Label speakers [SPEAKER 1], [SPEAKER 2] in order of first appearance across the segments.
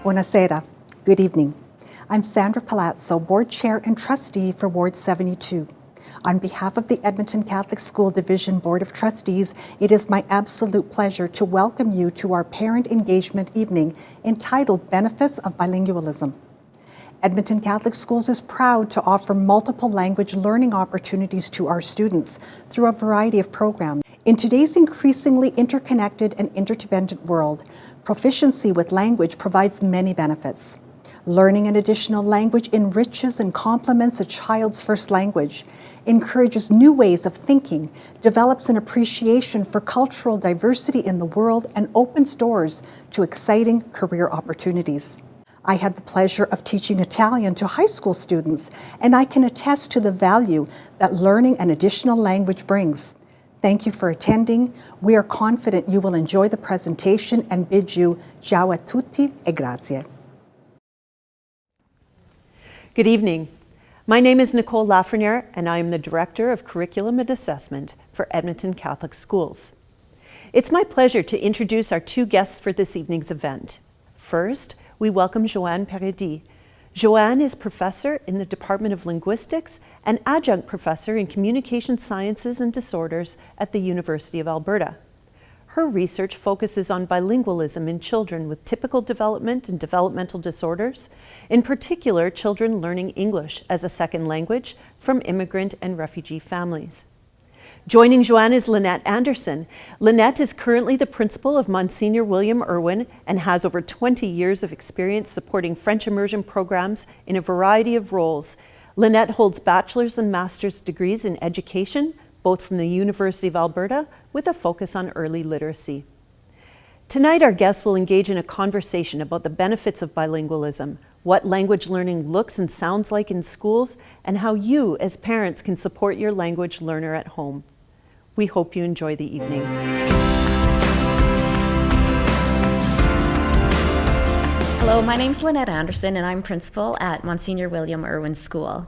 [SPEAKER 1] Buonasera. Good evening. I'm Sandra Palazzo, Board Chair and Trustee for Ward 72. On behalf of the Edmonton Catholic School Division Board of Trustees, it is my absolute pleasure to welcome you to our parent engagement evening entitled Benefits of Bilingualism. Edmonton Catholic Schools is proud to offer multiple language learning opportunities to our students through a variety of programs. In today's increasingly interconnected and interdependent world, proficiency with language provides many benefits. Learning an additional language enriches and complements a child's first language, encourages new ways of thinking, develops an appreciation for cultural diversity in the world, and opens doors to exciting career opportunities. I had the pleasure of teaching Italian to high school students, and I can attest to the value that learning an additional language brings. Thank you for attending. We are confident you will enjoy the presentation and bid you ciao a tutti e grazie.
[SPEAKER 2] Good evening. My name is Nicole Lafreniere, and I am the Director of Curriculum and Assessment for Edmonton Catholic Schools. It's my pleasure to introduce our two guests for this evening's event. First, we welcome Johanne Paradis. Johanne is professor in the Department of Linguistics and adjunct professor in Communication Sciences and Disorders at the University of Alberta. Her research focuses on bilingualism in children with typical development and developmental disorders, in particular children learning English as a second language from immigrant and refugee families. Joining Johanne is Lynnette Anderson. Lynnette is currently the principal of Monsignor William Irwin and has over 20 years of experience supporting French immersion programs in a variety of roles. Lynnette holds bachelor's and master's degrees in education, both from the University of Alberta, with a focus on early literacy. Tonight, our guests will engage in a conversation about the benefits of bilingualism, what language learning looks and sounds like in schools, and how you, as parents, can support your language learner at home. We hope you enjoy the evening.
[SPEAKER 3] Hello, my name's Lynnette Anderson, and I'm principal at Monsignor William Irwin School.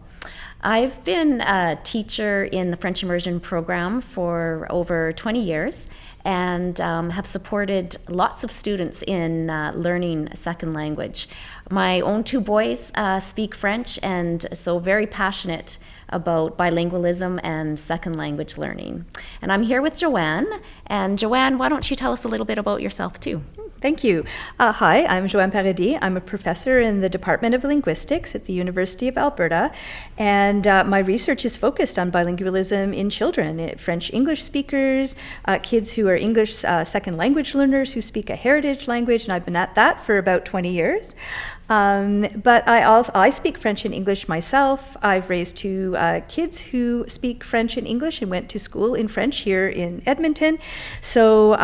[SPEAKER 3] I've been a teacher in the French immersion program for over 20 years and have supported lots of students in learning a second language. My own two boys speak French, and so very passionate about bilingualism and second language learning. And I'm here with Johanne. And Johanne, why don't you tell us a little bit about yourself too?
[SPEAKER 4] Thank you. Hi, I'm Johanne Paradis. I'm a professor in the Department of Linguistics at the University of Alberta, and my research is focused on bilingualism in children, French-English speakers, kids who are English second language learners who speak a heritage language, and I've been at that for about 20 years. But I speak French and English myself. I've raised two kids who speak French and English and went to school in French here in Edmonton. So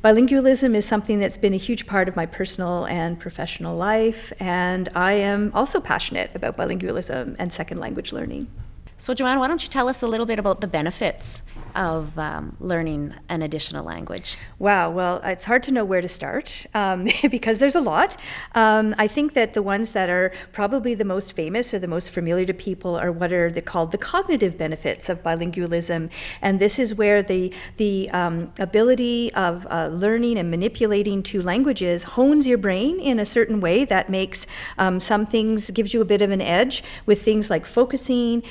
[SPEAKER 4] bilingualism is something that's been a huge part of my personal and professional life, and I am also passionate about bilingualism and second language learning.
[SPEAKER 3] So Johanne, why don't you tell us a little bit about the benefits of learning an additional language?
[SPEAKER 4] Wow, well, it's hard to know where to start because there's a lot. I think that the ones that are probably the most famous or the most familiar to people are what are called the cognitive benefits of bilingualism. And this is where the ability of learning and manipulating two languages hones your brain in a certain way that makes some things, gives you a bit of an edge with things like focusing,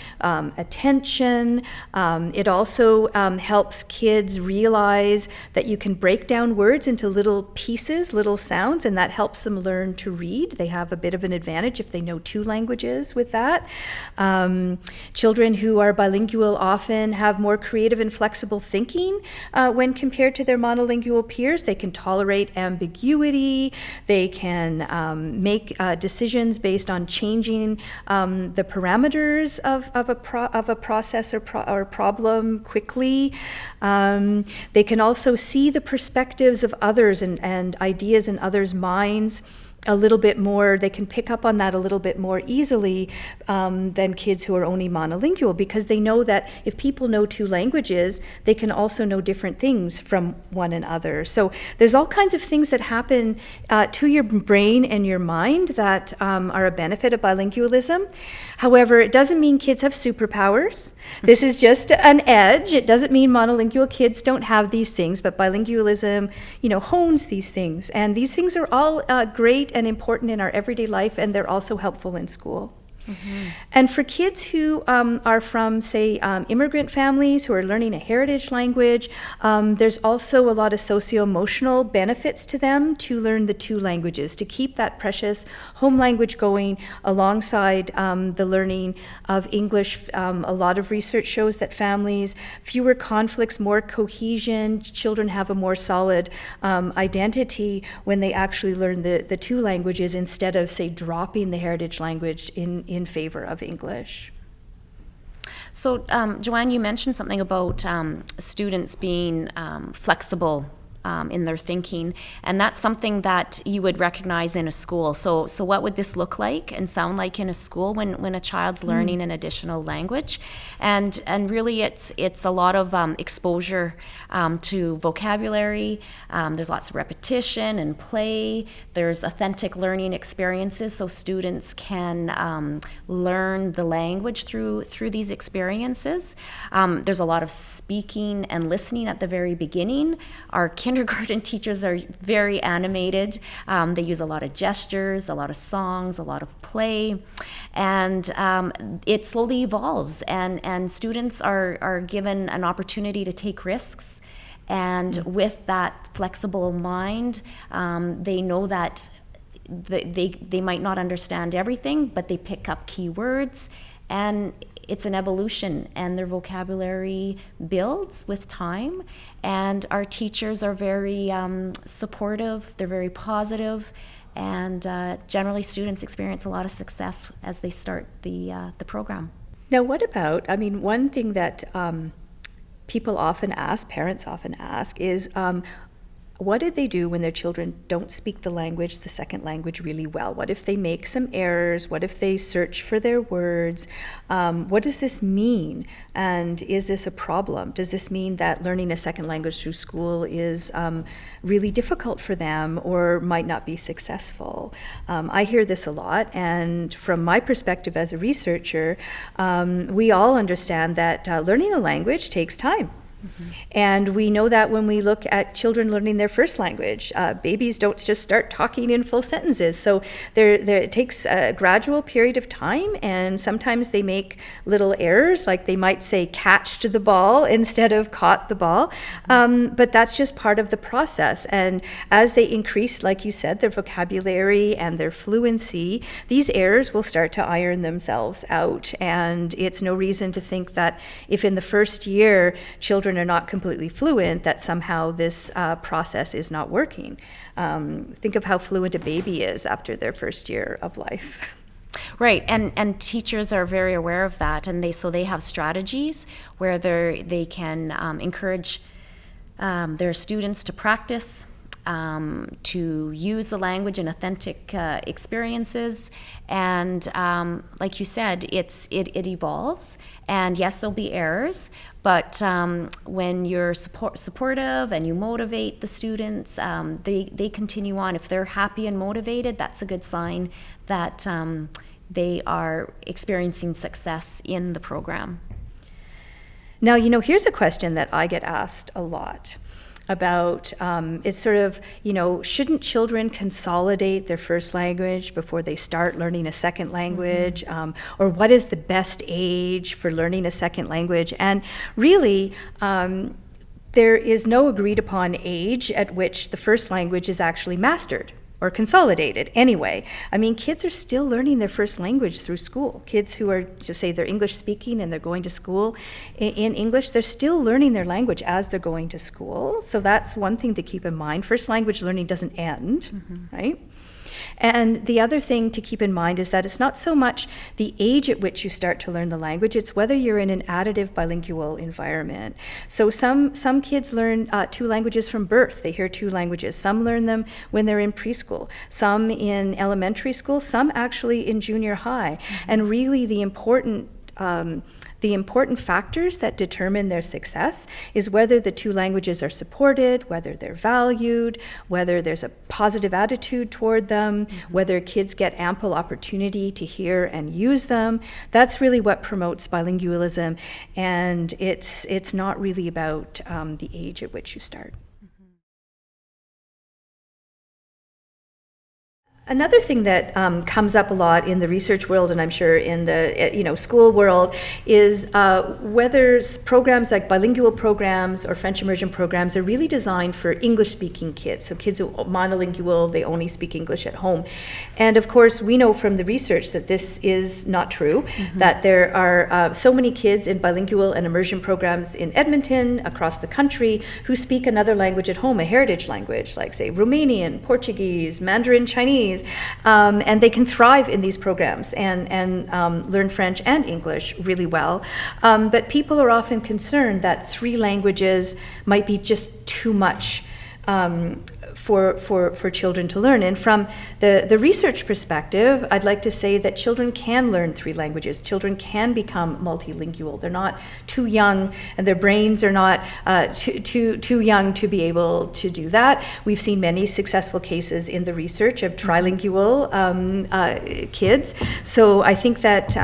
[SPEAKER 4] attention. It also helps kids realize that you can break down words into little pieces, little sounds, and that helps them learn to read. They have a bit of an advantage if they know two languages with that. Children who are bilingual often have more creative and flexible thinking when compared to their monolingual peers. They can tolerate ambiguity. They can make decisions based on changing the parameters of a process or problem quickly. They can also see the perspectives of others and ideas in others' minds a little bit more. They can pick up on that a little bit more easily than kids who are only monolingual, because they know that if people know two languages, they can also know different things from one another. So there's all kinds of things that happen to your brain and your mind that are a benefit of bilingualism. However, it doesn't mean kids have superpowers. This is just an edge. It doesn't mean monolingual kids don't have these things, but bilingualism, hones these things. And these things are all great great and important in our everyday life, and they're also helpful in school. And for kids who are from, say, immigrant families who are learning a heritage language, there's also a lot of socio-emotional benefits to them to learn the two languages, to keep that precious home language going alongside the learning of English. A lot of research shows that families, fewer conflicts, more cohesion, children have a more solid identity when they actually learn the two languages instead of, say, dropping the heritage language in favor of English.
[SPEAKER 3] So, Joanne, you mentioned something about students being flexible in their thinking, and that's something that you would recognize in a school. So what would this look like and sound like in a school when a child's learning an additional language? And really, it's a lot of exposure to vocabulary. There's lots of repetition and play. There's authentic learning experiences, so students can learn the language through these experiences. There's a lot of speaking and listening at the very beginning. Our kindergarten teachers are very animated. They use a lot of gestures, a lot of songs, a lot of play, and it slowly evolves, and students are given an opportunity to take risks. And with that flexible mind, they know that they might not understand everything, but they pick up key words, and it's an evolution, and their vocabulary builds with time. And our teachers are very supportive, they're very positive, and generally students experience a lot of success as they start the program.
[SPEAKER 4] Now, what about, one thing that people often ask, parents often ask, is what do they do when their children don't speak the language, the second language, really well? What if they make some errors? What if they search for their words? What does this mean? And is this a problem? Does this mean that learning a second language through school is really difficult for them or might not be successful? I hear this a lot, and from my perspective as a researcher, we all understand that learning a language takes time. And we know that when we look at children learning their first language, babies don't just start talking in full sentences. So it takes a gradual period of time, and sometimes they make little errors, like they might say catched the ball instead of caught the ball. But that's just part of the process. And as they increase, like you said, their vocabulary and their fluency, these errors will start to iron themselves out. And it's no reason to think that if in the first year children are not completely fluent, that somehow this process is not working. Think of how fluent a baby is after their first year of life.
[SPEAKER 3] Right, and teachers are very aware of that, and they have strategies where they can encourage their students to practice, to use the language in authentic experiences, and like you said, it evolves, and yes, there'll be errors, but when you're supportive and you motivate the students, they continue on. If they're happy and motivated, that's a good sign that they are experiencing success in the program.
[SPEAKER 4] Now, here's a question that I get asked a lot about, it's sort of, shouldn't children consolidate their first language before they start learning a second language? Or what is the best age for learning a second language? And really, there is no agreed upon age at which the first language is actually mastered or consolidated anyway. Kids are still learning their first language through school. Kids who are, say, they're English speaking and they're going to school in English, they're still learning their language as they're going to school. So that's one thing to keep in mind. First language learning doesn't end, right? And the other thing to keep in mind is that it's not so much the age at which you start to learn the language, it's whether you're in an additive bilingual environment. So some kids learn two languages from birth. They hear two languages. Some learn them when they're in preschool, some in elementary school, some actually in junior high. And really the important factors that determine their success is whether the two languages are supported, whether they're valued, whether there's a positive attitude toward them, whether kids get ample opportunity to hear and use them. That's really what promotes bilingualism, and it's not really about the age at which you start. Another thing that comes up a lot in the research world, and I'm sure in the school world, is whether programs like bilingual programs or French immersion programs are really designed for English-speaking kids. So kids who are monolingual, they only speak English at home. And of course, we know from the research that this is not true, that there are so many kids in bilingual and immersion programs in Edmonton, across the country, who speak another language at home, a heritage language, like say Romanian, Portuguese, Mandarin Chinese, and they can thrive in these programs and learn French and English really well. But people are often concerned that 3 languages might be just too much for children to learn. And from the research perspective, I'd like to say that children can learn 3 languages. Children can become multilingual. They're not too young, and their brains are not too young to be able to do that. We've seen many successful cases in the research of trilingual kids. So I think that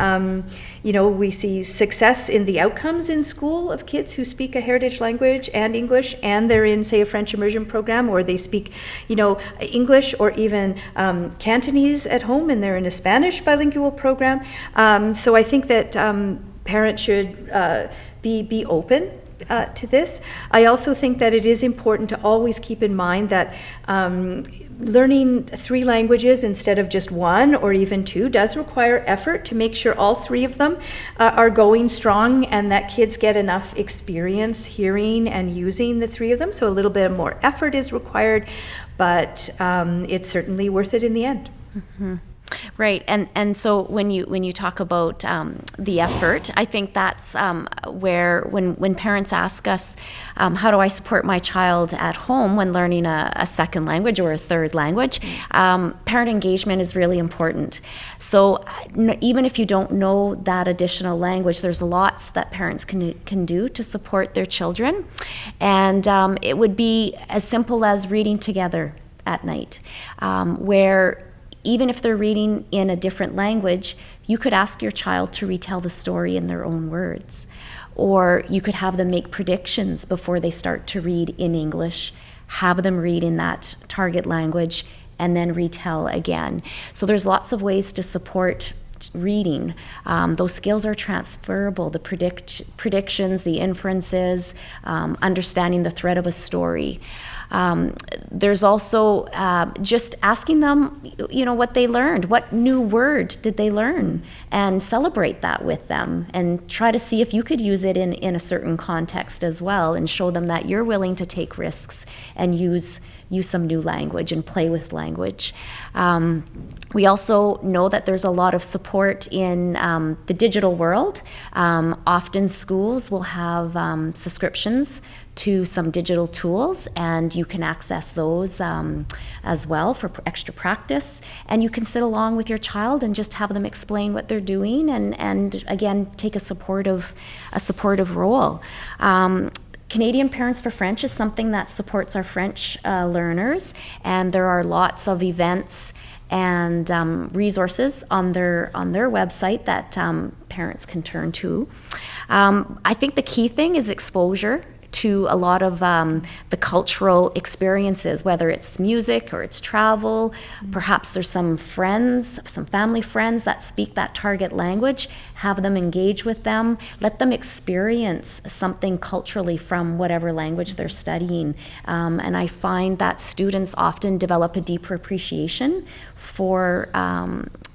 [SPEAKER 4] we see success in the outcomes in school of kids who speak a heritage language and English, and they're in, say, a French immersion program, or they speak, English or even Cantonese at home, and they're in a Spanish bilingual program. So I think that parents should be open to this. I also think that it is important to always keep in mind that learning 3 languages instead of just 1 or even 2 does require effort to make sure all 3 of them are going strong, and that kids get enough experience hearing and using the 3 of them. So a little bit more effort is required, but it's certainly worth it in the end.
[SPEAKER 3] Mm-hmm. Right, and so when you talk about the effort, I think that's where when parents ask us, how do I support my child at home when learning a second language or a third language, parent engagement is really important. So even if you don't know that additional language, there's lots that parents can do to support their children, and it would be as simple as reading together at night, where even if they're reading in a different language, you could ask your child to retell the story in their own words. Or you could have them make predictions before they start to read in English, have them read in that target language, and then retell again. So there's lots of ways to support reading. Those skills are transferable, the predictions, the inferences, understanding the thread of a story. There's also just asking them, what they learned, what new word did they learn, and celebrate that with them, and try to see if you could use it in a certain context as well, and show them that you're willing to take risks and use some new language and play with language. We also know that there's a lot of support in the digital world. Often schools will have subscriptions to some digital tools, and you can access those as well for extra practice. And you can sit along with your child and just have them explain what they're doing, and again, take a supportive role. Canadian Parents for French is something that supports our French learners, and there are lots of events and resources on their website that parents can turn to. I think the key thing is exposure to a lot of the cultural experiences, whether it's music or it's travel. Perhaps there's some family friends that speak that target language. Have them engage with them. Let them experience something culturally from whatever language they're studying. And I find that students often develop a deeper appreciation for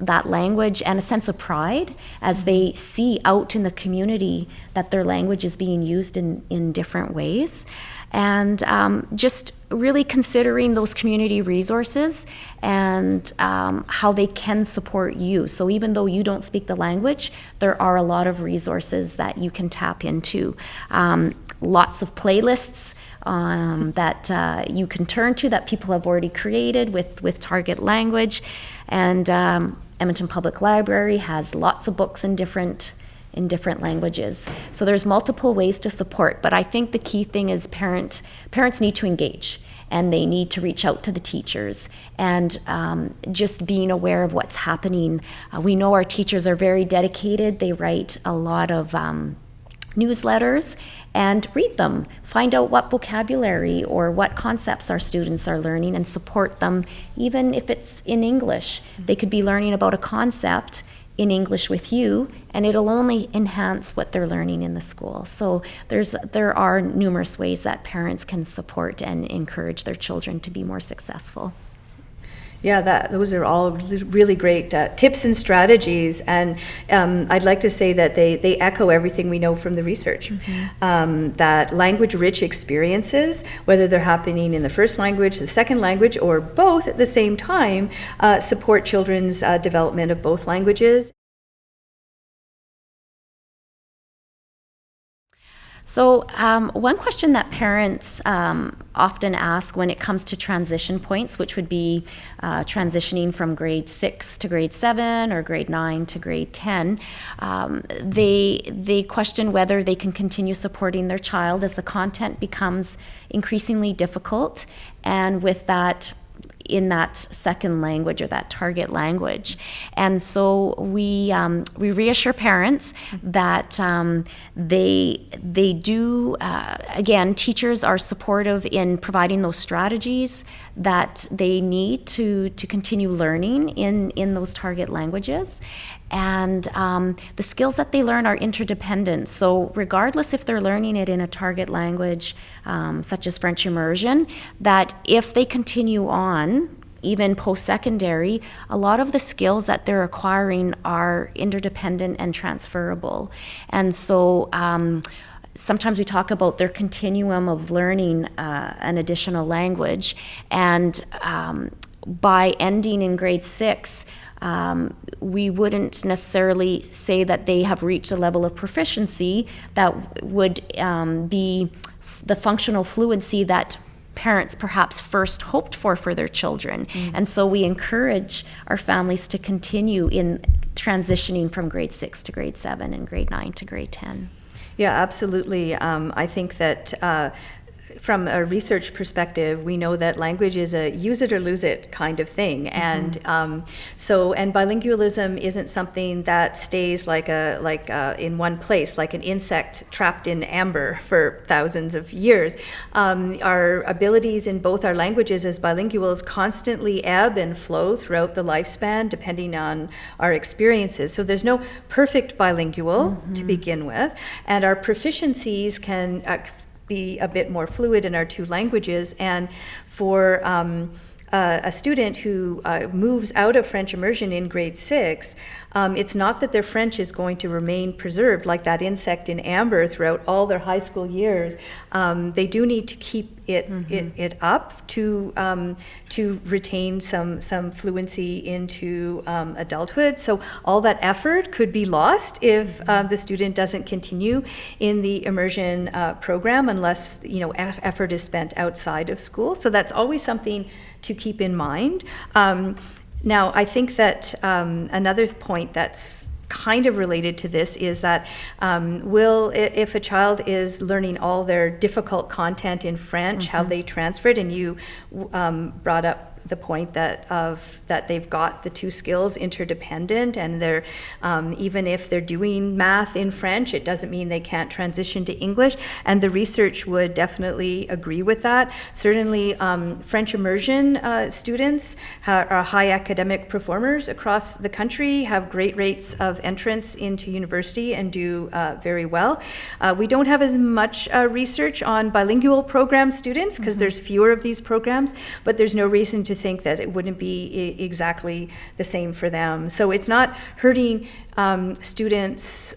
[SPEAKER 3] that language and a sense of pride as they see out in the community that their language is being used in different ways. And just really considering those community resources and how they can support you. So even though you don't speak the language, there are a lot of resources that you can tap into. Lots of playlists that you can turn to that people have already created with target language. And Edmonton Public Library has lots of books in different languages. So there's multiple ways to support, but I think the key thing is parents need to engage, and they need to reach out to the teachers, and just being aware of what's happening. We know our teachers are very dedicated. They write a lot of newsletters and read them. Find out what vocabulary or what concepts our students are learning and support them, even if it's in English. They could be learning about a concept in English with you, and it'll only enhance what they're learning in the school. So there are numerous ways that parents can support and encourage their children to be more successful.
[SPEAKER 4] Yeah, those are all really great tips and strategies, and I'd like to say that they echo everything we know from the research. That language-rich experiences, whether they're happening in the first language, the second language, or both at the same time, support children's development of both languages.
[SPEAKER 3] So one question that parents often ask when it comes to transition points, which would be transitioning from grade 6 to grade 7 or grade 9 to grade 10, they question whether they can continue supporting their child as the content becomes increasingly difficult, and with that, in that second language or that target language. And so we reassure parents that they do, again, teachers are supportive in providing those strategies that they need to continue learning in those target languages. And the skills that they learn are interdependent. So regardless if they're learning it in a target language, such as French immersion, that if they continue on, even post-secondary, a lot of the skills that they're acquiring are interdependent and transferable. And so sometimes we talk about their continuum of learning an additional language, and by ending in grade 6, we wouldn't necessarily say that they have reached a level of proficiency that would be the functional fluency that parents perhaps first hoped for their children. And so we encourage our families to continue in transitioning from grade 6 to grade 7 and grade 9 to grade 10.
[SPEAKER 4] Yeah, absolutely. I think that from a research perspective, we know that language is a use it or lose it kind of thing, and and bilingualism isn't something that stays like in one place, like an insect trapped in amber for thousands of years. Our abilities in both our languages as bilinguals constantly ebb and flow throughout the lifespan, depending on our experiences. So there's no perfect bilingual to begin with, and our proficiencies can be a bit more fluid in our two languages. And for a student who moves out of French immersion in grade 6, it's not that their French is going to remain preserved like that insect in amber throughout all their high school years. They do need to keep it up to retain some fluency into adulthood. So all that effort could be lost if the student doesn't continue in the immersion program unless effort is spent outside of school. So that's always something to keep in mind. Now, I think that another point that's kind of related to this is that if a child is learning all their difficult content in French, how they transfer it, and you brought up the point that they've got the two skills interdependent, and they're even if they're doing math in French, it doesn't mean they can't transition to English, and the research would definitely agree with that. Certainly French immersion students are high academic performers across the country, have great rates of entrance into university, and do very well. We don't have as much research on bilingual program students because there's fewer of these programs, but there's no reason to think that it wouldn't be exactly the same for them. So it's not hurting students'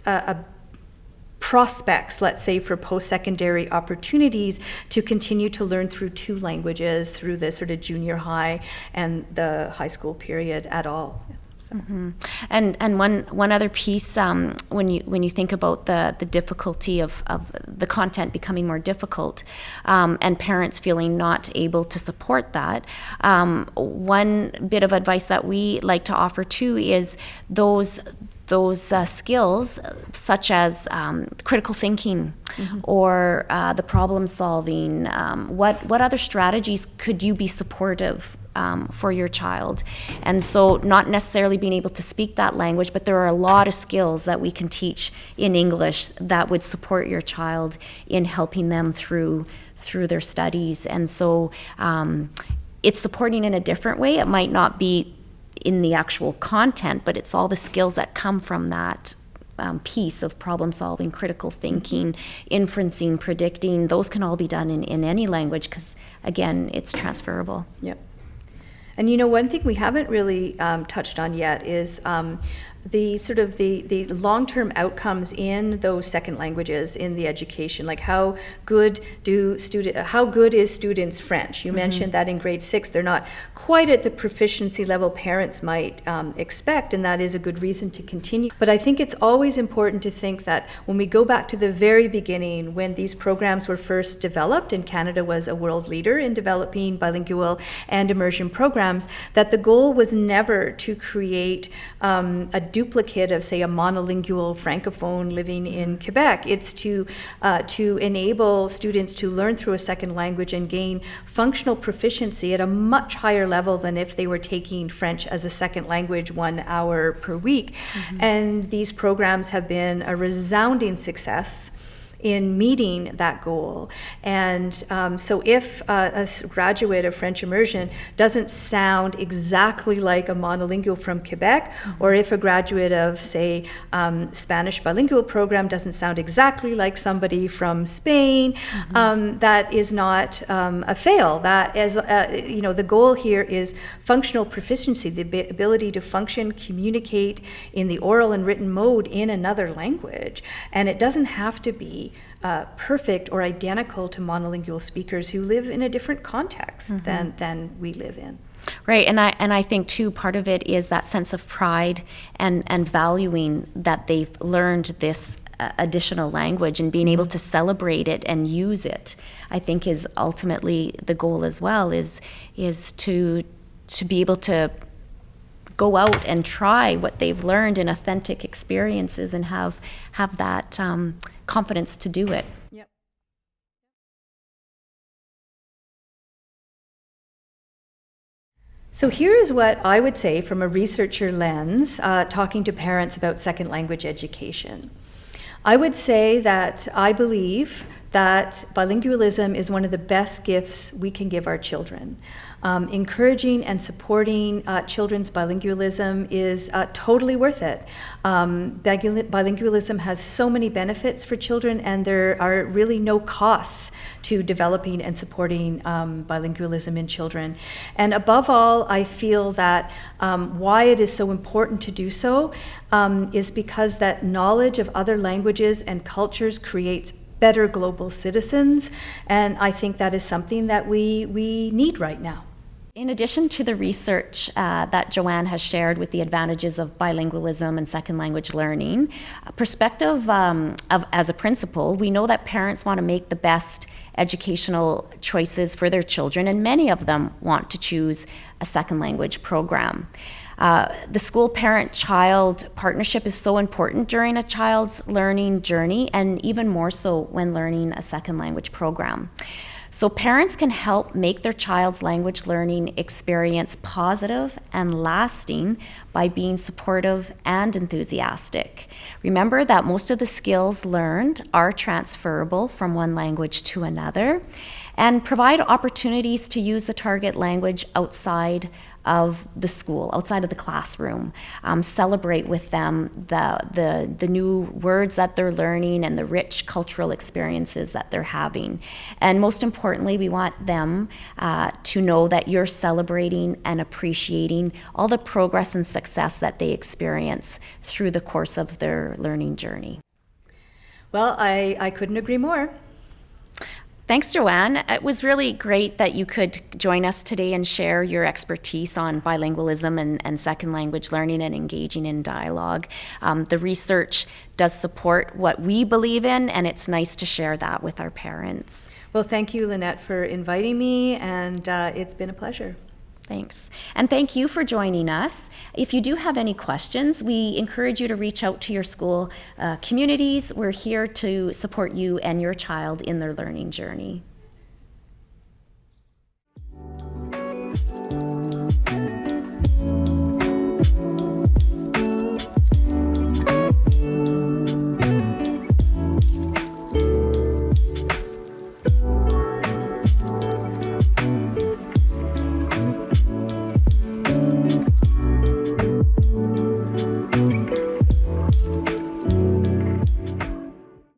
[SPEAKER 4] prospects, let's say, for post-secondary opportunities to continue to learn through two languages through the sort of junior high and the high school period at all.
[SPEAKER 3] And one other piece, when you think about the difficulty of the content becoming more difficult, and parents feeling not able to support that, one bit of advice that we like to offer too is those skills such as critical thinking or the problem solving. What other strategies could you be supportive for your child. And so not necessarily being able to speak that language, but there are a lot of skills that we can teach in English that would support your child in helping them through their studies. And so it's supporting in a different way. It might not be in the actual content, but it's all the skills that come from that piece of problem solving, critical thinking, inferencing, predicting. Those can all be done in any language because, again, it's transferable.
[SPEAKER 4] Yep. And you know, one thing we haven't really touched on yet is the sort of the long-term outcomes in those second languages in the education. Like how good is students' French? You mentioned that in grade 6 they're not quite at the proficiency level parents might expect, and that is a good reason to continue. But I think it's always important to think that when we go back to the very beginning, when these programs were first developed, and Canada was a world leader in developing bilingual and immersion programs, that the goal was never to create a duplicate of, say, a monolingual francophone living in Quebec. It's to enable students to learn through a second language and gain functional proficiency at a much higher level than if they were taking French as a second language 1 hour per week. And these programs have been a resounding success in meeting that goal. And so if a graduate of French immersion doesn't sound exactly like a monolingual from Quebec, or if a graduate of, say, Spanish bilingual program doesn't sound exactly like somebody from Spain, that is not a fail. That is, the goal here is functional proficiency, the ability to function, communicate in the oral and written mode in another language. And it doesn't have to be perfect or identical to monolingual speakers who live in a different context than we live in.
[SPEAKER 3] Right, and I think too, part of it is that sense of pride and valuing that they've learned this additional language and being able to celebrate it and use it. I think is ultimately the goal as well. Is to be able to go out and try what they've learned in authentic experiences and have that confidence to do it.
[SPEAKER 4] Yep. So here is what I would say from a researcher lens, talking to parents about second language education. I would say that I believe that bilingualism is one of the best gifts we can give our children. Encouraging and supporting children's bilingualism is totally worth it. Bilingualism has so many benefits for children, and there are really no costs to developing and supporting bilingualism in children. And above all, I feel that why it is so important to do so is because that knowledge of other languages and cultures creates better global citizens, and I think that is something that we need right now.
[SPEAKER 3] In addition to the research that Johanne has shared with the advantages of bilingualism and second language learning, perspective as a principal, we know that parents want to make the best educational choices for their children, and many of them want to choose a second language program. The school parent-child partnership is so important during a child's learning journey, and even more so when learning a second language program. So parents can help make their child's language learning experience positive and lasting by being supportive and enthusiastic. Remember that most of the skills learned are transferable from one language to another, and provide opportunities to use the target language outside of the school, outside of the classroom. Celebrate with them the new words that they're learning and the rich cultural experiences that they're having. And most importantly, we want them to know that you're celebrating and appreciating all the progress and success that they experience through the course of their learning journey.
[SPEAKER 4] Well, I couldn't agree more.
[SPEAKER 3] Thanks, Johanne. It was really great that you could join us today and share your expertise on bilingualism and second language learning and engaging in dialogue. The research does support what we believe in, and it's nice to share that with our parents.
[SPEAKER 4] Well, thank you, Lynnette, for inviting me, and it's been a pleasure.
[SPEAKER 3] Thanks. And thank you for joining us. If you do have any questions, we encourage you to reach out to your school communities. We're here to support you and your child in their learning journey. you.